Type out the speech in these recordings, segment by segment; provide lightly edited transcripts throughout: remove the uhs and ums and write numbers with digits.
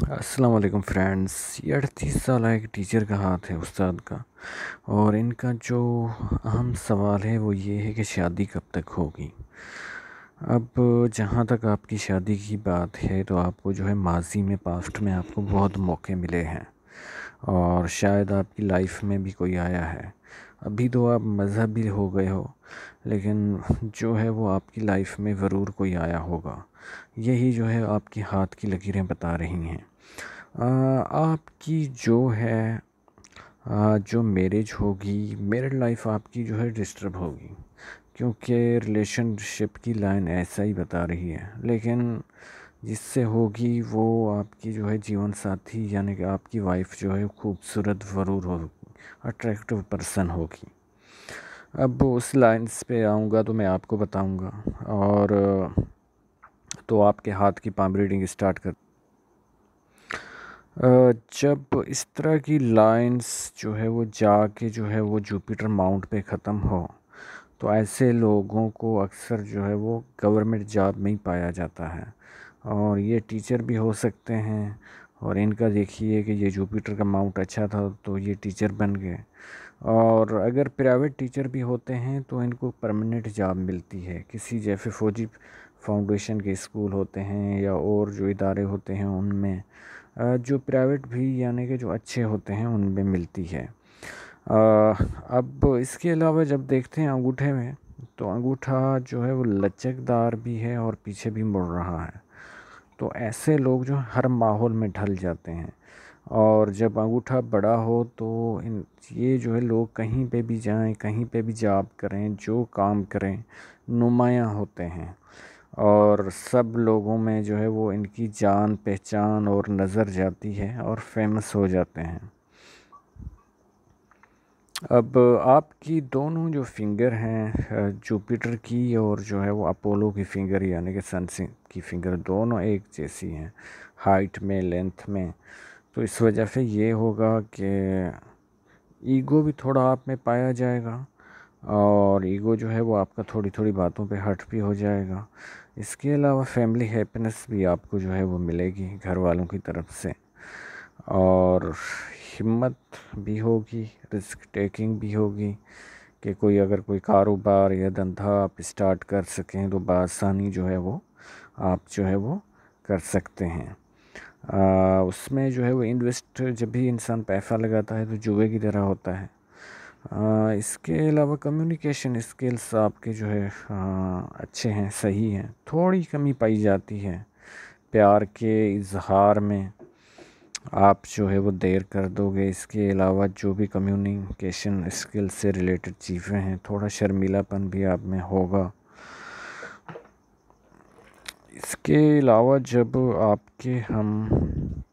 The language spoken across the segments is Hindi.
अस्सलाम वालेकुम फ्रेंड्स। ये 38 साल एक टीचर का हाथ है उस्ताद का। और इनका जो अहम सवाल है वो ये है कि शादी कब तक होगी। अब जहाँ तक आपकी शादी की बात है तो आपको जो है माजी में पास्ट में आपको बहुत मौके मिले हैं और शायद आपकी लाइफ में भी कोई आया है। अभी तो आप मज़हबी हो गए हो, लेकिन जो है वो आपकी लाइफ में ज़रूर कोई आया होगा। यही जो है आपकी हाथ की लकीरें बता रही हैं। आपकी जो है जो मैरिज होगी, मैरिड लाइफ आपकी जो है डिस्टर्ब होगी, क्योंकि रिलेशनशिप की लाइन ऐसा ही बता रही है। लेकिन जिससे होगी वो आपकी जो है जीवन साथी, यानी कि आपकी वाइफ जो है खूबसूरत ज़रूर होगी, अट्रैक्टिव पर्सन होगी। अब उस लाइन्स पे आऊँगा तो मैं आपको बताऊँगा। और तो आपके हाथ की पाम रीडिंग स्टार्ट कर। जब इस तरह की लाइंस जो है वो जाके जो है वो जुपिटर माउंट पे ख़त्म हो, तो ऐसे लोगों को अक्सर जो है वो गवर्नमेंट जॉब में ही पाया जाता है। और ये टीचर भी हो सकते हैं। और इनका देखिए कि ये जुपिटर का माउंट अच्छा था तो ये टीचर बन गए। और अगर प्राइवेट टीचर भी होते हैं तो इनको परमानेंट जॉब मिलती है, किसी जैसे फौजी फाउंडेशन के स्कूल होते हैं या और जो इदारे होते हैं उनमें, जो प्राइवेट भी यानी कि जो अच्छे होते हैं उनमें मिलती है। अब इसके अलावा जब देखते हैं अंगूठे में, तो अंगूठा जो है वो लचकदार भी है और पीछे भी मुड़ रहा है। तो ऐसे लोग जो हर माहौल में ढल जाते हैं। और जब अंगूठा बड़ा हो तो इन ये जो है लोग कहीं पे भी जाएं, कहीं पे भी जॉब करें, जो काम करें, नुमायाँ होते हैं। और सब लोगों में जो है वो इनकी जान पहचान और नज़र जाती है और फेमस हो जाते हैं। अब आपकी दोनों जो फिंगर हैं, जुपिटर की और जो है वो अपोलो की फिंगर यानी कि सन की फिंगर, दोनों एक जैसी हैं हाइट में, लेंथ में। तो इस वजह से ये होगा कि ईगो भी थोड़ा आप में पाया जाएगा। और ईगो जो है वो आपका थोड़ी थोड़ी बातों पे हर्ट भी हो जाएगा। इसके अलावा फैमिली हैप्पीनेस भी आपको जो है वो मिलेगी घर वालों की तरफ से। और हिम्मत भी होगी, रिस्क टेकिंग भी होगी कि कोई अगर कोई कारोबार या धंधा आप स्टार्ट कर सकें तो बआसानी जो है वो आप जो है वो कर सकते हैं। उसमें जो है वो इन्वेस्ट जब भी इंसान पैसा लगाता है तो जुए की तरह होता है। इसके अलावा कम्युनिकेशन स्किल्स आपके जो है अच्छे हैं, सही हैं। थोड़ी कमी पाई जाती है प्यार के इजहार में, आप जो है वो देर कर दोगे। इसके अलावा जो भी कम्युनिकेशन स्किल से रिलेटेड चीज़ें हैं, थोड़ा शर्मीलापन भी आप में होगा। इसके अलावा जब आपके हम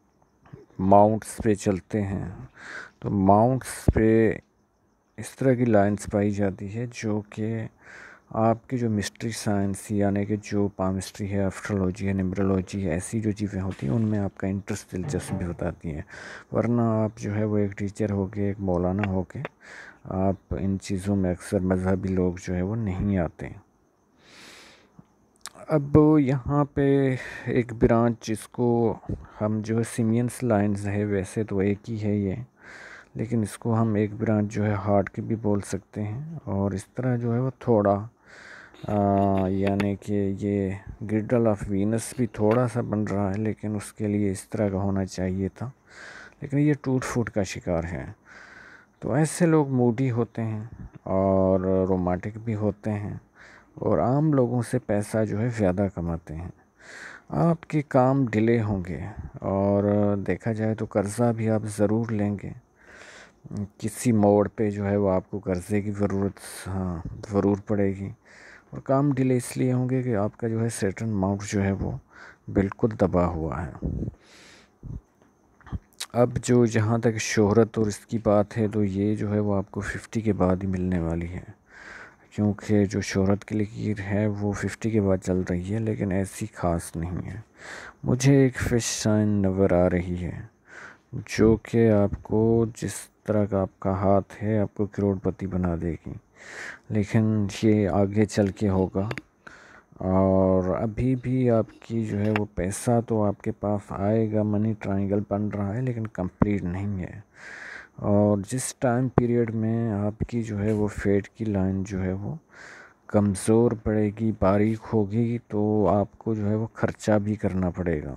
माउंट्स पे चलते हैं तो माउंट्स पे इस तरह की लाइंस पाई जाती है जो कि आपकी जो मिस्ट्री साइंस यानी कि जो पामिस्ट्री है, एस्ट्रोलॉजी है, न्यूमरोलॉजी है, ऐसी जो चीज़ें होती हैं उनमें आपका इंटरेस्ट दिलचस्पी बताती हैं। वरना आप जो है वो एक टीचर होके, एक मौलाना होके, आप इन चीज़ों में अक्सर मज़हबी लोग जो है वो नहीं आते। अब यहाँ पे एक ब्रांच जिसको हम जो है सिमियंस लाइंस है, वैसे तो एक ही है ये, लेकिन इसको हम एक ब्रांच जो है हार्ट की भी बोल सकते हैं। और इस तरह जो है वो थोड़ा यानी कि ये ग्रिडल ऑफ वीनस भी थोड़ा सा बन रहा है, लेकिन उसके लिए इस तरह का होना चाहिए था, लेकिन ये टूट फूट का शिकार है। तो ऐसे लोग मूडी होते हैं और रोमांटिक भी होते हैं और आम लोगों से पैसा जो है ज़्यादा कमाते हैं। आपके काम डिले होंगे और देखा जाए तो कर्ज़ा भी आप ज़रूर लेंगे। किसी मोड़ पे जो है वो आपको कर्ज़े की ज़रूरत ज़रूर पड़ेगी। और काम डिले इसलिए होंगे कि आपका जो है सर्टेन अमाउंट जो है वो बिल्कुल दबा हुआ है। अब जो जहाँ तक शोहरत और इसकी बात है तो ये जो है वो आपको 50 के बाद ही मिलने वाली है, क्योंकि जो शोहरत की लकीर है वो 50 के बाद चल रही है, लेकिन ऐसी ख़ास नहीं है। मुझे एक फिश साइन नज़र आ रही है जो कि आपको जिस तरह का आपका हाथ है आपको करोड़पति बना देगी, लेकिन ये आगे चल के होगा। और अभी भी आपकी जो है वो पैसा तो आपके पास आएगा, मनी ट्रायंगल बन रहा है, लेकिन कंप्लीट नहीं है। और जिस टाइम पीरियड में आपकी जो है वो फेट की लाइन जो है वो कमज़ोर पड़ेगी, बारीक होगी, तो आपको जो है वो ख़र्चा भी करना पड़ेगा।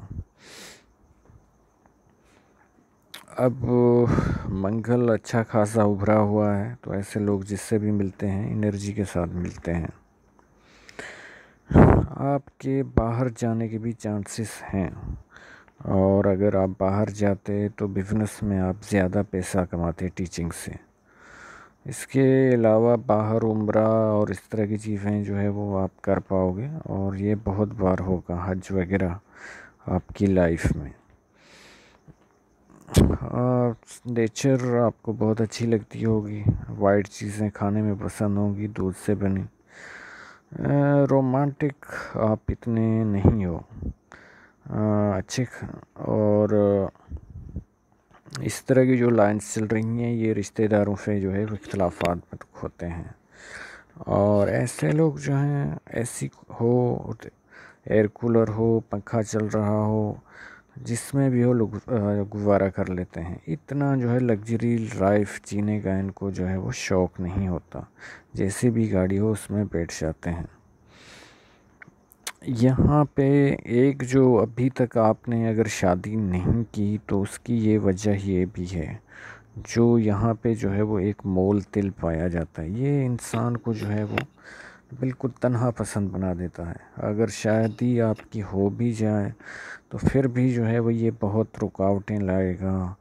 अब मंगल अच्छा खासा उभरा हुआ है, तो ऐसे लोग जिससे भी मिलते हैं एनर्जी के साथ मिलते हैं। आपके बाहर जाने के भी चांसेस हैं, और अगर आप बाहर जाते तो बिज़नेस में आप ज़्यादा पैसा कमाते टीचिंग से। इसके अलावा बाहर उम्रा और इस तरह की चीज़ें जो है वो आप कर पाओगे, और ये बहुत बार होगा हज वगैरह आपकी लाइफ में। नेचर आपको बहुत अच्छी लगती होगी, वाइट चीज़ें खाने में पसंद होंगी, दूध से बनी। रोमांटिक आप इतने नहीं हो अच्छे। और इस तरह की जो लाइंस चल रही हैं ये रिश्तेदारों से जो है इख्तलाफात में होते हैं, और ऐसे लोग जो हैं ऐसी हो, एयर कूलर हो, पंखा चल रहा हो, जिसमें भी हो लोग गुजारा कर लेते हैं। इतना जो है लग्जरी लाइफ जीने का इनको जो है वो शौक़ नहीं होता, जैसी भी गाड़ी हो उसमें बैठ जाते हैं। यहाँ पे एक जो अभी तक आपने अगर शादी नहीं की तो उसकी ये वजह ये भी है, जो यहाँ पे जो है वो एक मोल तिल पाया जाता है, ये इंसान को जो है वो बिल्कुल तन्हा पसंद बना देता है। अगर शादी आपकी हो भी जाए तो फिर भी जो है वो ये बहुत रुकावटें लाएगा,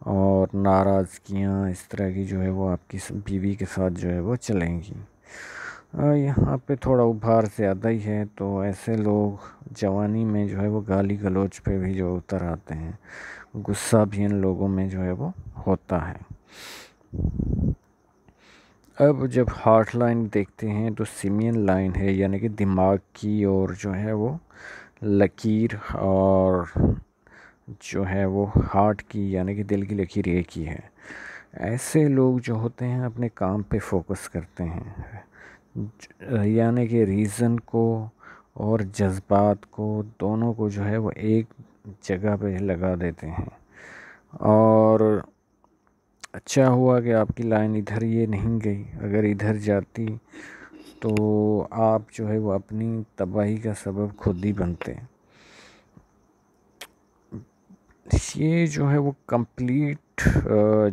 और नाराज़गियाँ इस तरह की जो है वो आपकी बीवी के साथ जो है वो चलेंगी। यहाँ पे थोड़ा उभार ज़्यादा ही है, तो ऐसे लोग जवानी में जो है वो गाली गलौज पे भी जो उतर आते हैं, गुस्सा भी इन लोगों में जो है वो होता है। अब जब हार्ट लाइन देखते हैं तो सिमियन लाइन है, यानी कि दिमाग की, और जो है वो लकीर, और जो है वो हार्ट की यानी कि दिल की लकीर एक ही है। ऐसे लोग जो होते हैं अपने काम पे फोकस करते हैं, यानी कि रीज़न को और जज्बात को दोनों को जो है वो एक जगह पे लगा देते हैं। और अच्छा हुआ कि आपकी लाइन इधर ये नहीं गई, अगर इधर जाती तो आप जो है वो अपनी तबाही का सबब खुद ही बनते। ये जो है वो कंप्लीट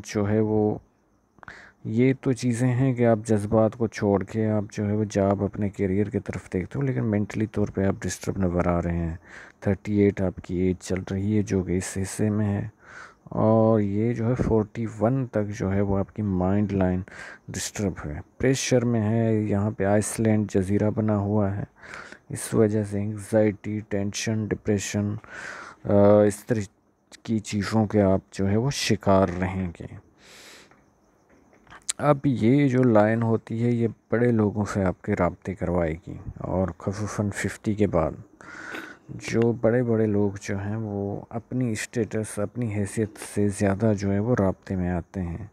जो है वो ये तो चीज़ें हैं कि आप जज्बात को छोड़ के आप जो है वो जॉब अपने करियर की तरफ देखते हो, लेकिन मेंटली तौर पे आप डिस्टर्ब नज़र आ रहे हैं। 38 आपकी एज चल रही है जो कि इस हिस्से में है, और ये जो है 41 तक जो है वो आपकी माइंड लाइन डिस्टर्ब है, प्रेशर में है। यहाँ पे आइसलैंड जजीरा बना हुआ है, इस वजह से एंग्जाइटी, टेंशन, डिप्रेशन, इस तरह की चीज़ों के आप जो है वो शिकार रहेंगे। अब ये जो लाइन होती है ये बड़े लोगों से आपके राब्ते करवाएगी, और ख़ुसूसन 50 के बाद जो बड़े बड़े लोग जो हैं वो अपनी स्टेटस, अपनी हैसियत से ज़्यादा जो है वो राब्ते में आते हैं,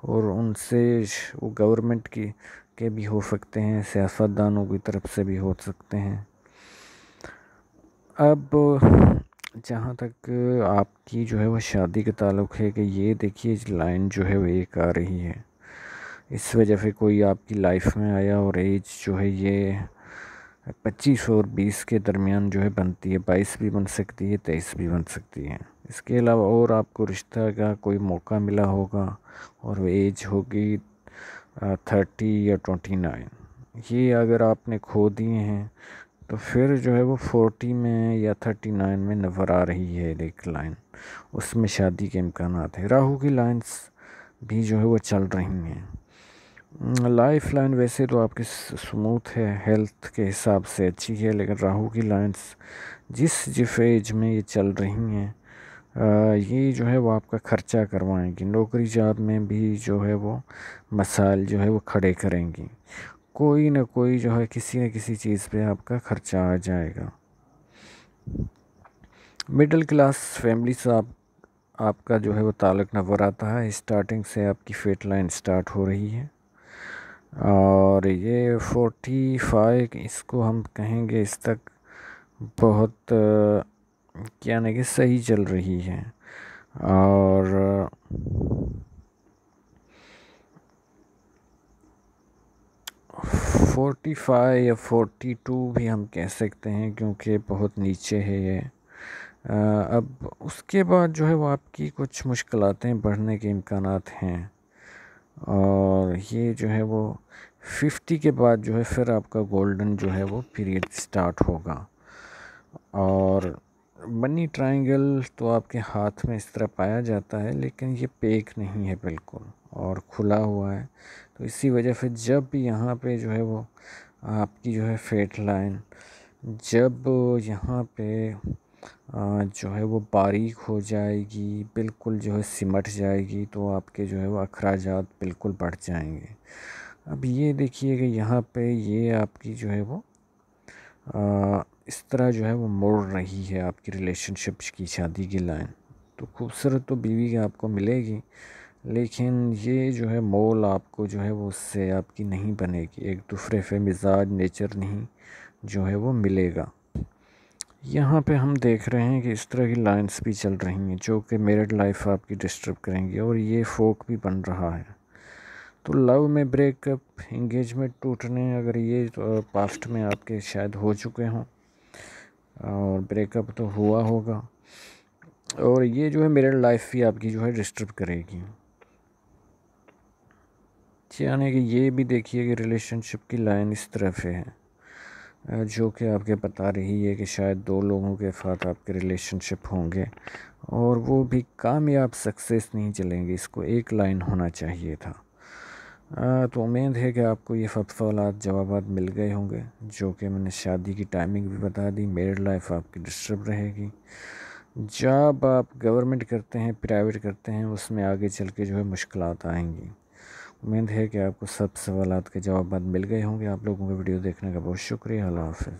और उनसे वो गवर्नमेंट की के भी हो सकते हैं, सियासतदानों की तरफ से भी हो सकते हैं। अब जहाँ तक आपकी जो है वो शादी का ताल्लुक़ है, कि ये देखिए लाइन जो है वो एक आ रही है, इस वजह से कोई आपकी लाइफ में आया, और एज जो है ये 25 और 20 के दरमियान जो है बनती है, 22 भी बन सकती है, 23 भी बन सकती है। इसके अलावा और आपको रिश्ता का कोई मौका मिला होगा, और वो एज होगी 30 या 29। ये अगर आपने खो दिए हैं तो फिर जो है वो 40 में या 39 में नज़र आ रही है एक लाइन, उसमें शादी के इम्कानात है। राहु की लाइंस भी जो है वो चल रही हैं। लाइफ लाइन वैसे तो आपकी स्मूथ है, हेल्थ के हिसाब से अच्छी है, लेकिन राहु की लाइंस जिस एज में ये चल रही हैं, ये जो है वो आपका ख़र्चा करवाएंगी, नौकरी जॉब में भी जो है वो मसाइल जो है वो खड़े करेंगी, कोई ना कोई जो है किसी न किसी चीज़ पे आपका ख़र्चा आ जाएगा। मिडिल क्लास फैमिली से आपका जो है वो ताल्लुक़ नज़र आता है, स्टार्टिंग से आपकी फेट लाइन स्टार्ट हो रही है। और ये 45 इसको हम कहेंगे इस तक बहुत क्या नहीं कि सही चल रही है। और 45 या 42 भी हम कह सकते हैं क्योंकि बहुत नीचे है ये। अब उसके बाद जो है वो आपकी कुछ मुश्किलातें बढ़ने के इम्कानात हैं। और ये जो है वो 50 के बाद जो है फिर आपका गोल्डन जो है वो पीरियड स्टार्ट होगा। और मनी ट्रायंगल तो आपके हाथ में इस तरह पाया जाता है, लेकिन ये पेक नहीं है बिल्कुल और खुला हुआ है। तो इसी वजह से जब यहाँ पे जो है वो आपकी जो है फेट लाइन जब यहाँ पे जो है वो बारीक हो जाएगी, बिल्कुल जो है सिमट जाएगी, तो आपके जो है वो अखराजात बिल्कुल बढ़ जाएंगे। अब ये देखिए कि यहाँ पे ये आपकी जो है वो इस तरह जो है वो मोड़ रही है आपकी रिलेशनशिप की शादी की लाइन। तो खूबसूरत तो बीवी आपको मिलेगी, लेकिन ये जो है मोल आपको जो है वो उससे आपकी नहीं बनेगी, एक दूसरे से मिजाज नेचर नहीं जो है वो मिलेगा। यहाँ पे हम देख रहे हैं कि इस तरह की लाइंस भी चल रही हैं जो कि मैरिड लाइफ आपकी डिस्टर्ब करेंगी, और ये फोक भी बन रहा है। तो लव में ब्रेकअप, इंगेजमेंट टूटने, अगर ये पास्ट में आपके शायद हो चुके हों और ब्रेकअप तो हुआ होगा, और ये जो है मैरिड लाइफ भी आपकी जो है डिस्टर्ब करेगी। यानी कि ये भी देखिए कि रिलेशनशिप की लाइन इस तरफ है जो कि आपके बता रही है कि शायद दो लोगों के साथ आपके रिलेशनशिप होंगे और वो भी कामयाब सक्सेस नहीं चलेंगे, इसको एक लाइन होना चाहिए था। तो उम्मीद है कि आपको ये सब सवाल जवाब मिल गए होंगे, जो कि मैंने शादी की टाइमिंग भी बता दी, मैरिड लाइफ आपकी डिस्टर्ब रहेगी। जॉब आप गवर्नमेंट करते हैं, प्राइवेट करते हैं, उसमें आगे चल के जो है मुश्किलात आएंगी। उम्मीद है कि आपको सब सवालात के जवाब मिल गए होंगे। आप लोगों को वीडियो देखने का बहुत शुक्रिया। अल्लाह हाफ़िज़।